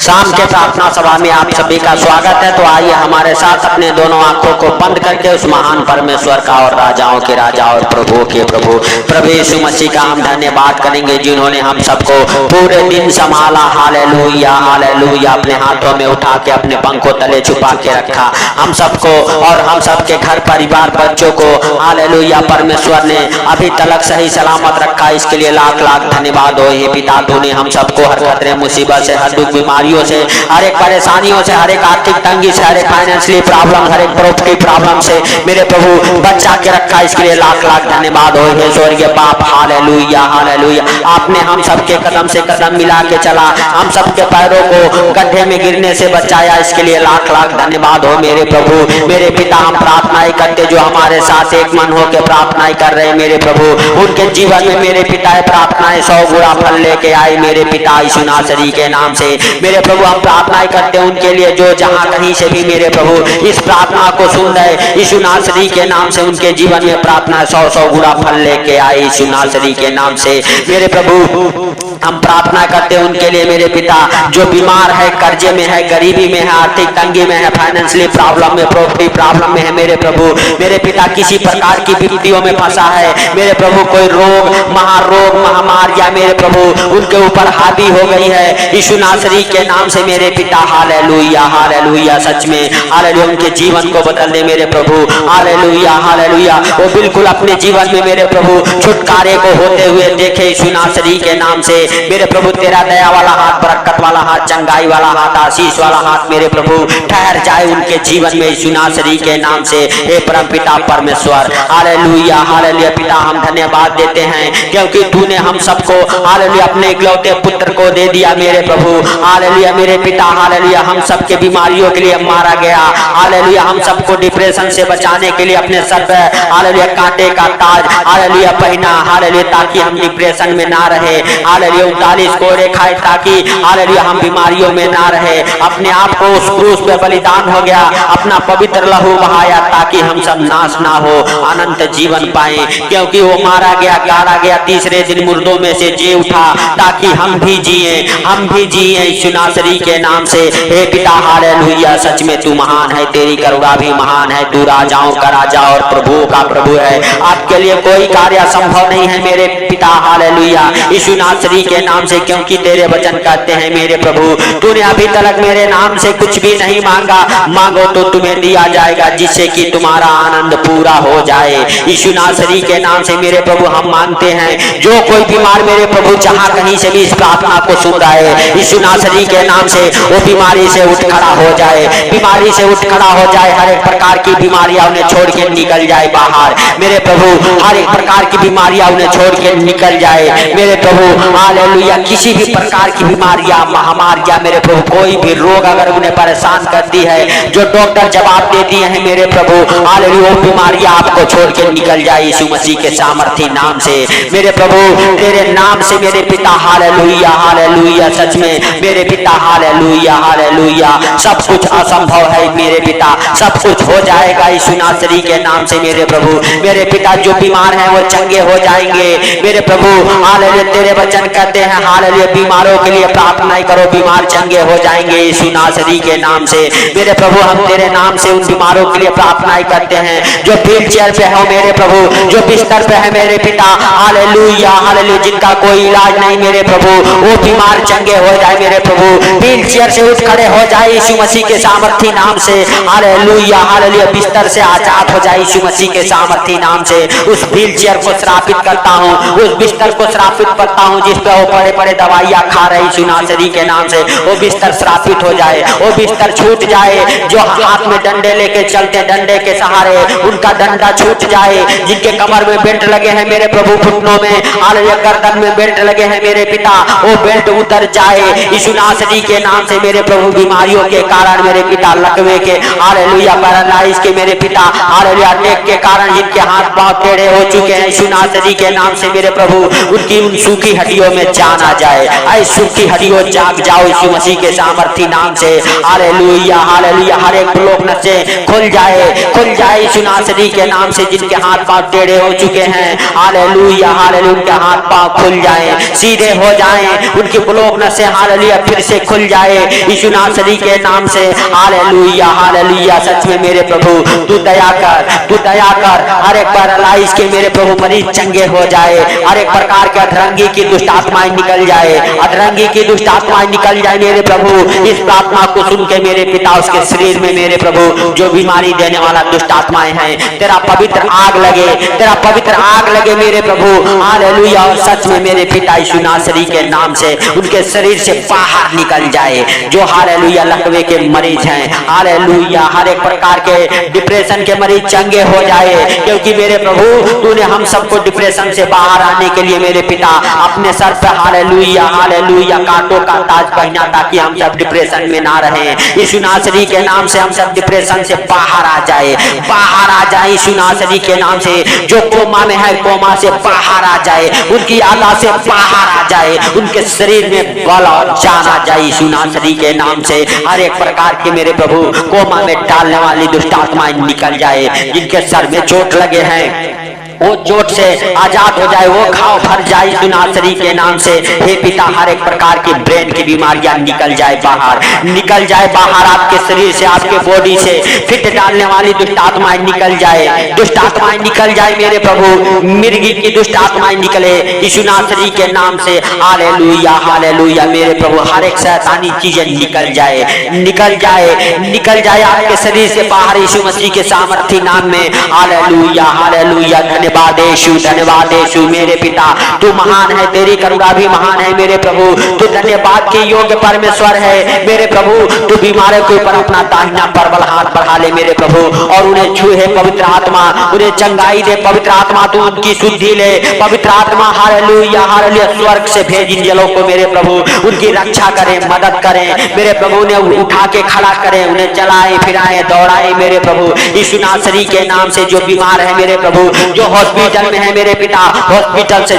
शाम के प्रार्थना सभा में आप सभी का स्वागत है। तो आइए हमारे साथ अपने दोनों आंखों को बंद करके उस महान परमेश्वर का और राजाओं के राजा और प्रभुओं के प्रभु प्रभु यीशु मसीह का हम धन्यवाद करेंगे, जिन्होंने हम सबको पूरे दिन संभाला। Hallelujah hallelujah. अपने हाथों में उठा के अपने पंखों तले छुपा के रखा हम सबको और हम सबके घर परिवार बच्चों को। हालेलुया। परमेश्वर ने अभी तक सही सलामत रखा, इसके लिए लाख लाख धन्यवाद हो। हे पिता, तूने हम सबको हर खतरे मुसीबत से, हर दुख बीमारियों से, हर एक परेशानियों से, हर एक आर्थिक तंगी से, हर एक फाइनेंशियली प्रॉब्लम, हर एक प्रॉपर्टी प्रॉब्लम से मेरे प्रभु बचा के रखा, इसके लिए लाख लाख धन्यवाद हो। हे स्वर्गीय बाप, हालेलुया हालेलुया। आपने हम सबके कदम से कदम मिला के चला, हम सबके पैरों को गड्ढे में गिरने से बचाया, इसके लिए लाख लाख धन्यवाद हो मेरे प्रभु। मेरे पिता, हम प्रार्थनाएं करते जो हमारे साथ एक मन हो के प्रार्थनाएं कर रहे मेरे प्रभु, उनके जीवन में मेरे पिता प्रार्थनाएं 100 गुना फल लेके आए मेरे पिता यीशु नासरी के नाम से। मेरे प्रभु, हम प्रार्थनाएं करते हैं उनके लिए जो जहां कहीं से भी मेरे प्रभु इस प्रार्थना को सुन रहे यीशु नासरी के नाम से, उनके जीवन में प्रार्थना 100 गुना फल लेके आए यीशु नासरी के नाम से। मेरे प्रभु, हम प्रार्थना करते हैं उनके लिए मेरे पिता जो बीमार है, कर्जे में है, गरीबी में है, आर्थिक तंगी में है, फाइनेंशियली प्रॉब्लम में, प्रॉपर्टी प्रॉब्लम में है मेरे प्रभु। मेरे पिता किसी प्रकार की विपत्तियों में फंसा है मेरे प्रभु, कोई रोग, महारोग, महामारियां मेरे प्रभु उनके ऊपर हावी हो गई है यीशु नासरी के नाम से मेरे पिता। Hallelujah hallelujah. सच में हालेलुया, उनके जीवन को बदल दे मेरे प्रभु। Hallelujah hallelujah. वो बिल्कुल अपने जीवन में मेरे प्रभु छुटकारे को होते हुए देखे यीशु नासरी के नाम से मेरे प्रभु। तेरा दया वाला हाथ, बरकत वाला हाथ, चंगाई वाला हाथ, आशीष वाला हाथ मेरे प्रभु ठहर जाए उनके जीवन में यीशु नासरी के नाम से। हे परम पिता परमेश्वर, हालेलुया हालेलुया। पिता, हम धन्यवाद देते हैं क्योंकि तूने हम सबको हालेलुया अपने इकलौते पुत्र को दे दिया मेरे प्रभु। हालेलुया मेरे पिता, हालेलुया हम सबके बीमारियों के लिए मारा गया। हालेलुया हम सबको डिप्रेशन से बचाने के लिए अपने सर पे हालेलुया कांटे का ताज हालेलुया पहना, हालेलुया ताकि हम डिप्रेशन में ना रहे। हालेलुया 39 कोड़े खाए ताकि हालेलुया हम बीमारियों में ना रहे। अपने आप को उस क्रूस पे बलिदान हो गया, अपना पवित्र लहू बहाया ताकि हम सब नाश ना हो, अनंत जीवन पाए। क्योंकि वो मारा गया, गाड़ा गया, तीसरे दिन मुर्दों में से जी उठा ताकि हम भी जिए, हम भी जिए यीशु नासरी के नाम से। हे पिता हालेलुया, सच में तू महान है, तेरी करुणा भी महान है। तू राजाओं का राजा और प्रभुओं का प्रभु है। आपके लिए कोई कार्य असंभव नहीं है मेरे पिता। हालेलुया यीशु नासरी के नाम से, क्योंकि तेरे वचन कहते हैं मेरे प्रभु तूने अभी तक मेरे नाम से कुछ भी नहीं मांगा, मांगो तो तुम्हें दिया जाएगा, जिससे कि तुम्हारा आनंद पूरा हो जाए। यीशु नासरी के नाम से मेरे प्रभु हम मांगते हैं जो कोई बीमार मेरे प्रभु जहां कहीं से भी इस प्रार्थना को सुन रहा है यीशु नासरी के नाम से वो बीमारी से उठ खड़ा हो जाए, बीमारी से उठ खड़ा हो जाए। हर एक प्रकार की बीमारियां उन्हें छोड़ के निकल जाए बाहर मेरे प्रभु। हर एक प्रकार की बीमारियां उन्हें छोड़ के निकल जाए मेरे प्रभु। हालेलुया किसी भी प्रकार की बीमारियां, महामारियां मेरे प्रभु, कोई भी रोग अगर उन्हें परेशान करती है, जो डॉक्टर जवाब दे दिए हैं मेरे प्रभु, हालेलुया वो बीमारियां आपको छोड़ के निकल जाए यीशु मसीह के सामर्थी नाम से मेरे प्रभु। तेरे नाम से मेरे पिता हालेलुया हालेलुया। सच में मेरे पिता हालेलुया हालेलुया। सब कुछ असंभव है मेरे पिता, सब कुछ हो जाएगा यीशु नासरी के नाम से मेरे प्रभु। मेरे पिता जो बीमार हैं वो चंगे हो जाएंगे मेरे प्रभु। हालेलुया तेरे वचन कहते हैं हालेलुया बीमारों के लिए प्रार्थनाएं करो, बीमार चंगे हो जाएंगे यीशु नासरी के नाम से मेरे प्रभु। हम तेरे नाम से उन बीमारों के लिए प्रार्थनाएं करते हैं जो व्हील चेयर पे हो मेरे प्रभु, जो बिस्तर पे है मेरे पिता। हालेलुया हालेलुया जिनका कोई इलाज नहीं मेरे प्रभु, वो बीमार चंगे हो जाए मेरे प्रभु, व्हील चेयर से उठ खड़े हो जाए यीशु मसीह के सामर्थी नाम से। हालेलुया हालेलुया बिस्तर से आजाद हो जाए यीशु मसीह के सामर्थी नाम से। उस व्हील चेयर को श्रापित करता हूँ, उस बिस्तर को श्रापित करता हूँ जिस पे वो बड़े बड़े दवाइयाँ खा रहे यीशु नासरी के नाम से। वो बिस्तर श्रापित हो जाए, वो बिस्तर छूट जाए। जो हाथ में डंडे लेके चलते, डंडे के सहारे उनका डंडा छूट जाए। जिनके कमर में बेल्ट लगे हैं मेरे प्रभु, घुटनों में हालेलुया गर्दन में बेल्ट लगे हैं मेरे पिता, वो बेल्ट उतर जाए यीशु नासरी के नाम से मेरे प्रभु। बीमारियों के कारण मेरे पिता, लकवे के हालेलुया, पैरालाइज के मेरे पिता, हालेलुया अटैक के कारण जिनके हाथ पांव टेढ़े हो चुके हैं यीशु नासरी के नाम से मेरे प्रभु, उनकी उन सूखी हड्डियों में में जान आ जाए। ऐ सूखी हड्डियों जाग जाओ यीशु मसीह के सामर्थी नाम से। Hallelujah hallelujah. हर एक ब्लॉक नसे खुल जाए यीशु नासरी के नाम से। जिनके हाथ पांव टेढ़े हो चुके हैं, हालेलुया हालेलुया, उनके हाथ पांव खुल जाए, सीधे हो जाए, उनकी ब्लॉक नसे हालेलुया फिर से खुल जाए यीशु नासरी के नाम से। Hallelujah hallelujah. सच में मेरे प्रभु तू दया कर। हर एक पैरालाइज के मेरे प्रभु मरीज चंगे हो जाए। हर एक प्रकार के अधरंगी की दुष्ट आत्माएं निकल जाए, अधरंगी की दुष्ट आत्माएं निकल जाए मेरे प्रभु। इस प्रार्थना को सुन के मेरे पिता उसके शरीर में मेरे प्रभु जो बीमारी देने वाला दुष्ट आत्माएं हैं, तेरा पवित्र आग लगे, तेरा पवित्र आग लगे मेरे प्रभु। हालेलुया। और सच में मेरे पिता यीशु नासरी के नाम से उनके शरीर से बाहर निकल जाए जो हालेलुया लकवे के मरीज हैं। हालेलुया। हर एक प्रकार के डिप्रेशन के मरीज चंगे हो जाए, क्योंकि मेरे प्रभु तूने हम सबको डिप्रेशन से बाहर आने के लिए मेरे पिता अपने सर पे हालेलुया हालेलुया कांटों का ताज पहना, ताकि हम सब डिप्रेशन में ना रहें। यीशु नासरी के नाम से हम सब डिप्रेशन से बाहर आ जाए, बाहर आ जाए यीशु नासरी के नाम से। जो कोमा में है कोमा से बाहर आ जाए, उनकी आत्मा से बाहर आ जाए, उनके शरीर में बल और जान आ जाए यीशु नासरी के नाम से। हर एक प्रकार के मेरे प्रभु कोमा में डालने वाली दुष्ट आत्माएं निकल जाए, जिनके सर में चोट लगे हैं वो चोट से आजाद हो जाए, वो घाव भर जाए यीशु नासरी के नाम से। हे पिता हर एक प्रकार की ब्रेन की बीमारियां निकल जाए बाहर, निकल जाए बाहर। आपके शरीर से आपके बॉडी से फिट डालने वाली दुष्ट आत्माएं निकल जाए, दुष्ट आत्माएं निकल जाए मेरे प्रभु। मिर्गी की दुष्ट आत्माएं निकले यीशु नासरी के नाम से। Hallelujah hallelujah. मेरे प्रभु हर एक शैतानी चीजें निकल जाए, निकल जाए, निकल जाए आपके शरीर से बाहर यीशु मसीह के सामर्थी नाम में। Hallelujah hallelujah. धन्यवाद यीशु मेरे पिता तू महान है, तेरी करुणा भी महान है मेरे प्रभु। तू धन्यवाद के योग्य परमेश्वर है मेरे प्रभु। तू बीमारों के ऊपर अपना दाहिना प्रबल हाथ बढ़ा ले मेरे प्रभु, और उन्हें छूहे पवित्र आत्मा, उन्हें चंगाई दे पवित्र आत्मा। तू उनकी शुद्धि ले पवित्र आत्मा। Hallelujah hallelujah. स्वर्ग से भेज इन जलों को मेरे प्रभु, उनकी रक्षा करें, मदद करें मेरे प्रभु। उन्हें उठा के खड़ा करें, उन्हें चलाए फिराए दौड़ाए मेरे प्रभु यीशु नासरी के नाम से। जो बीमार है मेरे प्रभु, जो हॉस्पिटल में है मेरे पिता, हॉस्पिटल से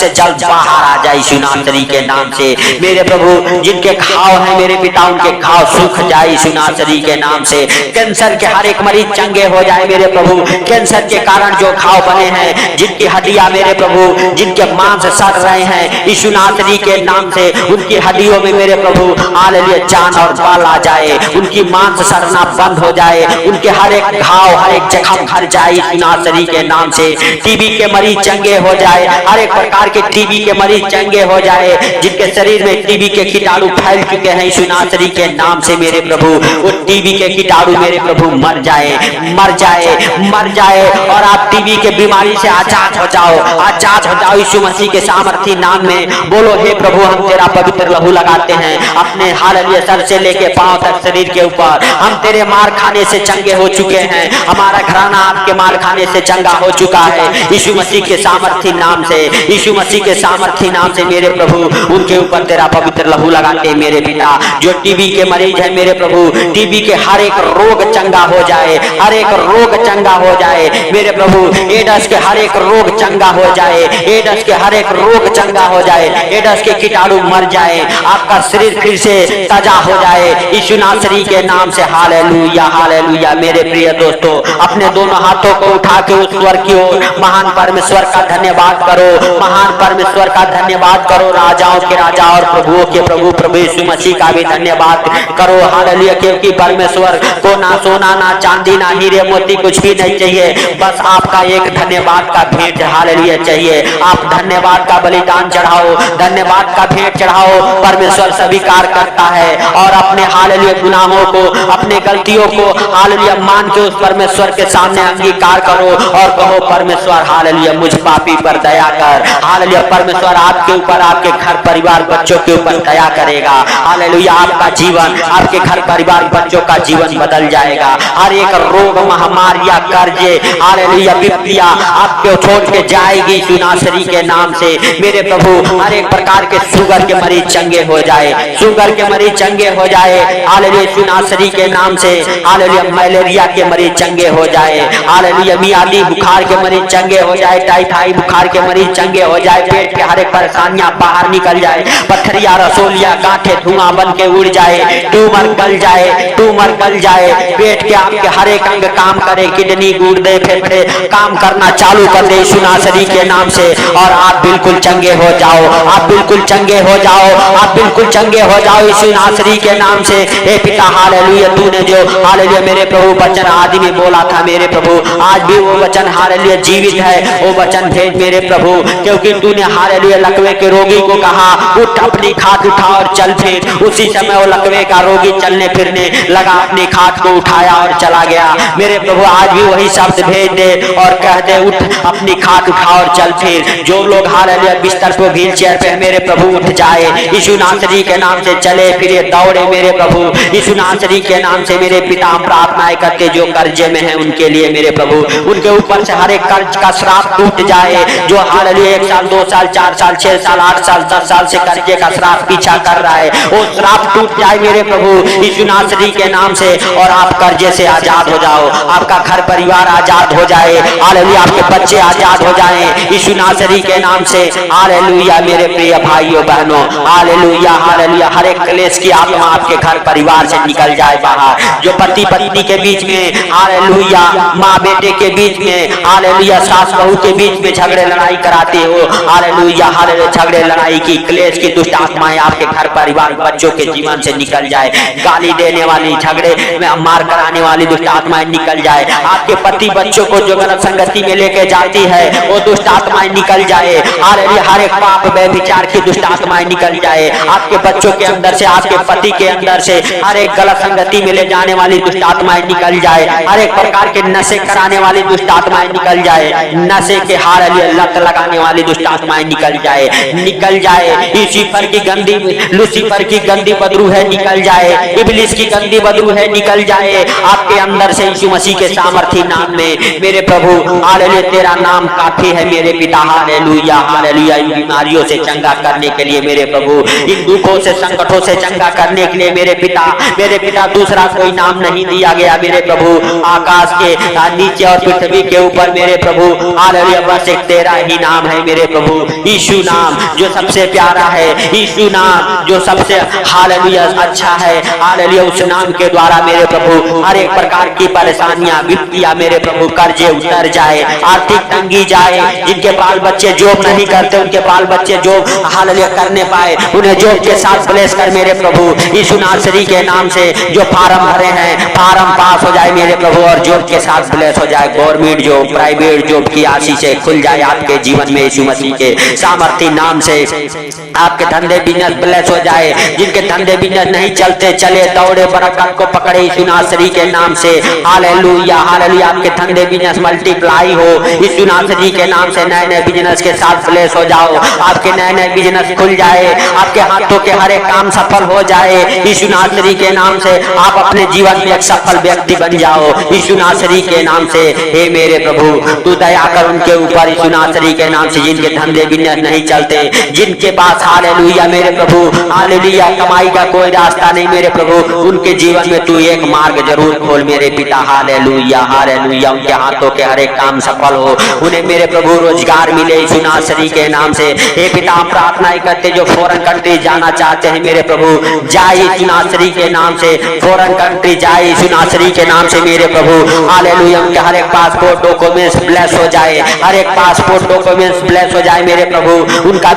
जल्द बाहर आ जाए यीशु नासरी के नाम से मेरे प्रभु। जिनके घाव है मेरे पिता, उनके घाव सूख जाए यीशु नासरी के नाम से। कैंसर के हर एक मरीज चंगे हो जाए मेरे प्रभु। कैंसर के कारण जो घाव बने हैं, जिनकी हड्डियां मेरे प्रभु, जिनके मांस सड़ रहे हैं यीशु नासरी के नाम से, उनकी हड्डियों में मेरे प्रभु हालेलुया जान और बल आ जाए, उनकी मांस सड़ना बंद हो जाए, उनके हर एक घाव हर एक जख्म भर जाए यीशु नासरी के नाम से। टीबी के मरीज चंगे हो जाए, हर एक प्रकार के टीबी के मरीज चंगे हो जाए, जिनके शरीर में टीबी के कीटाणु फैल चुके हैं यीशु नासरी के नाम से मेरे प्रभु। वो टीबी के कीटाणु मेरे प्रभु मर जाए, मर जाए, मर जाए, और आप टीबी के बीमारी से आजाद हो जाओ, आजाद हो जाओ यीशु मसीह के सामर्थी नाम में। बोलो हे प्रभु हम तेरा पवित्र लहू लगाते हैं अपने हालेलुया सर से लेके पांव तक शरीर के ऊपर। हम तेरे मार खाने से चंगे हो चुके हैं, हमारा घराना आपके मार खाने से चंगा हो चुका है यीशु मसीह के सामर्थी नाम से, यीशु मसीह के सामर्थी नाम से मेरे प्रभु। उनके ऊपर तेरा पवित्र लहू लगाते मेरे पिता। जो टीबी के मरीज है मेरे प्रभु, टीबी के हर एक रोग चंगा हो जाए, हर एक रोग चंगा हो जाए मेरे प्रभु। एड्स के हर एक रोग चंगा हो जाए, एड्स के हर एक रोग चंगा हो जाए, एड्स के कीटाणु मर जाए, आपका शरीर फिर से ताजा हो जाए यीशु नासरी के नाम से। Hallelujah hallelujah. मेरे प्रिय दोस्तों अपने दोनों हाथों को उठा के उस स्वर की ओर महान परमेश्वर का धन्यवाद करो, महान परमेश्वर का धन्यवाद करो। राजाओं के राजा और प्रभुओं के प्रभु प्रभु यीशु मसीह का भी धन्यवाद करो। हालेलुया। क्योंकि परमेश्वर को ना सोना ना चांदी ना हीरे मोती कुछ भी नहीं चाहिए, बस आपका एक धन्यवाद का भेंट हालेलुया चाहिए। आप धन्यवाद का बलिदान चढ़ाओ, धन्यवाद का भेंट चढ़ाओ। परमेश्वर स्वीकार करता है, और अपने हालेलुया गुनाहों को, अपने गलतियों को हालेलुया मान के उस परमेश्वर के सामने अंगीकार करो और कहो परमेश्वर हालेलुया मुझ पापी पर दया कर। हालेलुया परमेश्वर आपके ऊपर, आपके घर परिवार बच्चों के ऊपर दया करेगा। हालेलुया आपका जीवन, आपके घर परिवार बच्चों का जीवन बदल जाएगा। हर एक रोग महामारियां कर्जे हालेलुया विपत्तियां आपको छोड़ के जाएगी यीशु नासरी के नाम से मेरे प्रभु। हर एक प्रकार के शुगर के मरीज चंगे हो जाए, शुगर के मरीज चंगे हो जाए हालेलुया यीशु नासरी के नाम से। हालेलुया मलेरिया के मरीज चंगे हो जाए, हालेलुया मियादी बुखार के मरीज मरीज चंगे हो जाए, टाइफाइड बुखार के मरीज चंगे हो जाए, पेट के हर एक परेशानियां बाहर निकल जाए, पत्थरिया रसोलिया गांठे धुआं बन के उड़ जाए, ट्यूमर गल जाए, पेट के आपके हर एक अंग काम करे, किडनी गुर्दे फेफड़े काम करना चालू कर दे यीशु नासरी के नाम से, और आप बिल्कुल चंगे हो जाओ, आप बिल्कुल चंगे हो जाओ, आप बिल्कुल चंगे हो जाओ यीशु नासरी के नाम से। हे पिता हालेलुया, तूने जो हालेलुया मेरे प्रभु वचन आदि में बोला था मेरे प्रभु, आज भी वो वचन हालेलुया जीवित है, वो वचन भेज मेरे प्रभु, क्योंकि तूने हालेलुया लकवे के रोगी को कहा उठ अपनी खाट उठा और चल फिर, उसी समय वो लकवे का रोगी चलने फिरने लगा, अपनी खाट को उठाया और चला गया। मेरे प्रभु आज भी वही शब्द भेज दे और कह दे उठ अपनी खाट उठा और चल फिर। जो लोग हालेलुया बिस्तर पे व्हील चेयर पे मेरे प्रभु उठ जाए यीशु नासरी के नाम से, चले फिरे दौड़े मेरे प्रभु यीशु नासरी के नाम से। मेरे पिता हम प्रार्थनाएं करके जो कर्जे में है उनके लिए मेरे प्रभु, उनके ऊपर से हर एक कर्ज का श्राप टूट जाए। जो हालेलुया 1 साल 2 साल 4 साल 6 साल 8 साल 10 साल से कर्जे का श्राप पीछा कर रहा है, वो श्राप टूट जाए मेरे प्रभु यीशु नासरी के नाम से, और आप कर्जे से आजाद हो जाओ, आपका घर परिवार आजाद हो जाए, हालेलुया आपके बच्चे आजाद हो जाएं यीशु नासरी के नाम से। हालेलुया मेरे प्रिय भाइयों बहनों, हालेलुया हालेलुया हर एक क्लेश की आत्मा आपके घर परिवार से निकल जाए बाहर। जो पति पत्नी के बीच में, हालेलुया माँ बेटे के बीच में, हालेलुया सास बहू के बीच में झगड़े लड़ाई कराते हो, हालेलुया हालेलुया झगड़े लड़ाई की क्लेश की दुष्ट आत्माएं आपके घर परिवार बच्चों के जीवन से निकल जाए। गाली देने वाली, झगड़े में मार कराने वाली दुष्ट आत्माएं निकल जाए। आपके पति बच्चों को जो गलत संगति में लेके जाती है वो दुष्ट आत्माएं निकल जाए। हालेलुया हर एक पाप व्यभिचार की दुष्ट आत्माएं निकल जाए आपके बच्चों के अंदर से, आपके पति के अंदर से हर एक गलत संगति में ले जाने वाली दुष्ट आत्माएं निकल जाए। हर एक प्रकार के नशे कराने वाली दुष्ट आत्माएं निकल जाए, नशे के हालेलुया लत लगाने वाली दुष्ट आत्माएं निकल जाए, निकल जाए। लूसीफर की गंदी बदबू है निकल जाए, इब्लिस की गंदी बदबू है निकल जाए आपके अंदर से यीशु मसीह के सामर्थी नाम में मेरे प्रभु। हालेलुया तेरा नाम काफी है मेरे पिता, हालेलुया हालेलुया इन बीमारियों से चंगा करने के लिए मेरे प्रभु, इन दुखों से संकटों से चंगा करने के लिए मेरे पिता दूसरा कोई नाम नहीं दिया गया मेरे प्रभु आकाश के नीचे और पृथ्वी के ऊपर मेरे प्रभु। हालेलुया बस एक तेरा ही नाम है मेरे प्रभु, यीशु नाम जो सबसे प्यारा है, यीशु नाम जो सबसे हालेलुया अच्छा है। हालेलुया उस नाम के द्वारा मेरे प्रभु हर एक प्रकार की परेशानियां विपत्तियां मेरे प्रभु कर्जे उतर जाए, आर्थिक तंगी जाए। जिनके बाल बच्चे जॉब नहीं करते उनके बाल बच्चे जॉब हालेलुया करने पाए, उन्हें जॉब के साथ ब्लेस कर मेरे प्रभु यीशु नासरी के नाम से। जो फार्म भरे हैं फार्म पास हो जाए मेरे प्रभु और जॉब के साथ ब्लेस हो जाए। गवर्नमेंट जॉब प्राइवेट जॉब की आशीष से खुल जाए आपके जीवन में यीशु मसीह के सामर्थी नाम से। आपके धंधे बिजनेस ब्लेस हो जाए, जिनके धंधे बिजनेस नहीं चलते चले दौड़े बरकत को पकड़े यीशु नासरी के नाम से। हालेलुया हालेलुया आपके धंधे बिजनेस मल्टीप्लाई हो यीशु नासरी के नाम से। नए नए बिजनेस के साथ ब्लेस हो जाओ, आपके नए नए बिजनेस खुल जाए, आपके हाथों के हर एक काम सफल हो जाए यीशु नासरी के नाम से। आप अपने जीवन में एक सफल व्यक्ति बन जाओ यीशु नासरी के नाम से। हे मेरे प्रभु तू दया कर उनके ऊपर यीशु नासरी के नाम से, जिनके धंधे बिजनेस नहीं चलते, जिनके पास हालेलुया मेरे प्रभु हालेलुया कमाई का कोई रास्ता नहीं मेरे प्रभु, उनके जीवन में तू एक मार्ग जरूर खोल मेरे पिता। हालेलुया हालेलुया उनके हाथों के हर एक काम सफल हो, उन्हें मेरे प्रभु रोजगार मिले यीशु नासरी के नाम से। हे पिता हम प्रार्थनाएं करते जो फॉरेन कंट्री जाना चाहते हैं मेरे प्रभु जाए यीशु नासरी के नाम से, फॉरेन कंट्री जाए यीशु नासरी के नाम से मेरे प्रभु। हालेलुया उनके हर एक पासपोर्ट डॉक्यूमेंट्स ब्लेस हो जाए, हर एक पासपोर्ट डॉक्यूमेंट्स ब्लेस हो जाए मेरे प्रभु। उनका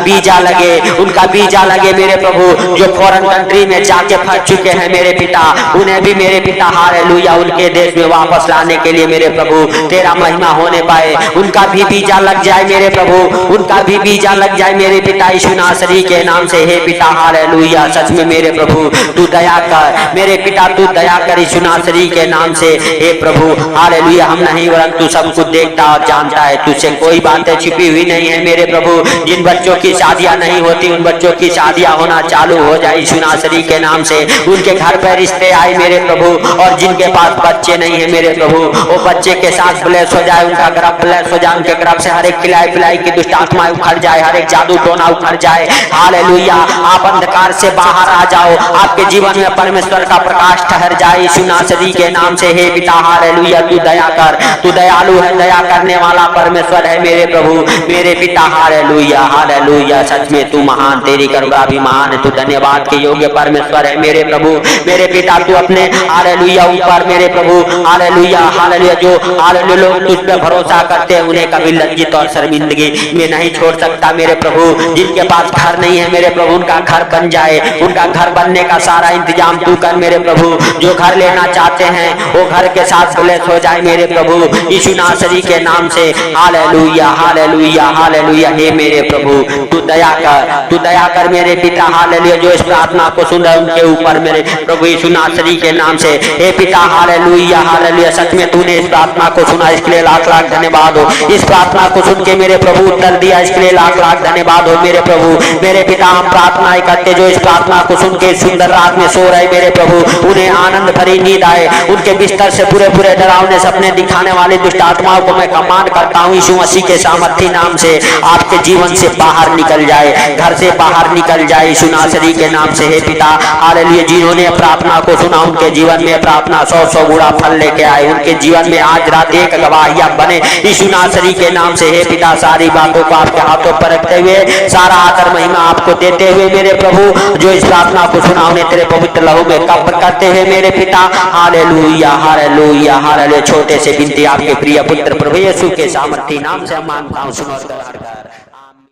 वीजा लगे मेरे प्रभु, जो फॉरेन कंट्री में जाके फंस चुके हैं मेरे पिता, उन्हें भी मेरे पिता हालेलुया उनके देश में वापस लाने के लिए मेरे प्रभु तेरा महिमा होने पाए। उनका भी वीजा लग जाए मेरे प्रभु, उनका भी वीजा लग जाए मेरे पिता यीशु नासरी के नाम से। हे पिता हालेलुया सच में मेरे प्रभु तू दया कर मेरे पिता, तू दया कर यीशु नासरी के नाम से। हे प्रभु हालेलुया हम नहीं वरन तू सब कुछ देखता और जानता है, तुझसे कोई बातें छिपी हुई नहीं है मेरे प्रभु। जिन बच्चों की शादियां नहीं होती उन बच्चों की शादियां होना चालू हो जाए यीशु नासरी के नाम से। उनके घर पर रिश्ते आए मेरे प्रभु, और जिनके पास बच्चे नहीं है मेरे प्रभु वो बच्चे के साथ ब्लेस हो जाए, उनका गर्भ ब्लेस हो जाए, उनके गर्भ से हर एक खिलाई पिलाई की दुष्ट आत्माएं उखड़ जाए, हर एक जादू टोना उखड़ जाए। हालेलुया आप अंधकार से बाहर आ जाओ, आपके जीवन में परमेश्वर का प्रकाश ठहर जाए यीशु नासरी के नाम से। हे पिता हालेलुया तू दया कर, तू दयालु है दया कर करने वाला परमेश्वर है मेरे प्रभु मेरे पिता। हालेलुया हालेलुया, सच में तू महान, तेरी करुणा भी महान है, तू धन्यवाद के योग्य परमेश्वर है मेरे प्रभु मेरे पिता। तू अपने हालेलुया ऊपर मेरे प्रभु हालेलुया हालेलुया जो हालेलुया लोग तुझ पे भरोसा करते हैं उन्हें कभी लज्जित और शर्मिंदगी में नहीं छोड़ सकता मेरे प्रभु। जिनके पास घर नहीं है मेरे प्रभु उनका घर बन जाए, उनका घर बनने का सारा इंतजाम तू कर मेरे प्रभु। जो घर लेना चाहते हैं वो घर के साथ ब्लेस हो जाए मेरे प्रभु यीशु नासरी के नाम से। हालेलुया हालेलुया हालेलुया, हे मेरे प्रभु तू दया कर मेरे पिता। हालेलुया, जो इस प्रार्थना को सुन रहे उनके ऊपर मेरे प्रभु यीशु नासरी के नाम से। हे पिता हालेलुया हालेलुया, सच में तूने इस प्रार्थना को सुना, इसके लिए लाख लाख धन्यवाद हो। इस प्रार्थना को सुन के मेरे प्रभु उत्तर दिया, इसके लिए लाख लाख धन्यवाद हो मेरे प्रभु मेरे पिता। हम प्रार्थनाएं करते जो इस प्रार्थना को सुन के सुंदर रात में सो रहे मेरे प्रभु उन्हें आनंद भरी नींद आए, उनके बिस्तर से पूरे पूरे डरावने सपने दिखाने वाली दुष्ट आत्माओं को मैं कमांड करता हूँ यीशु मसीह के सामर्थी नाम से। आपके जीवन से बाहर निकल जाए, घर से बाहर निकल जाए यीशु नासरी के नाम से। हे पिता हालेलुया, जिन्होंने प्रार्थना को सुना उनके जीवन में प्रार्थना 100 गुणा फल लेके आए, उनके जीवन में आज रात एक गवाहियां बने यीशु नासरी के नाम से। हे पिता सारी बातों को आपके हाथों पर रखते हुए सारा आदर महिमा आपको देते हुए मेरे प्रभु जो इस प्रार्थना को सुना उन्हें तेरे पवित्र लहू में कब्र करते हुए मेरे पिता। हालेलुया हालेलुया हालेलुया, छोटे से बिनती आपके प्रिय पुत्र प्रभु यीशु के सामर्थी नाम से हम मांगता हूं, सुनो।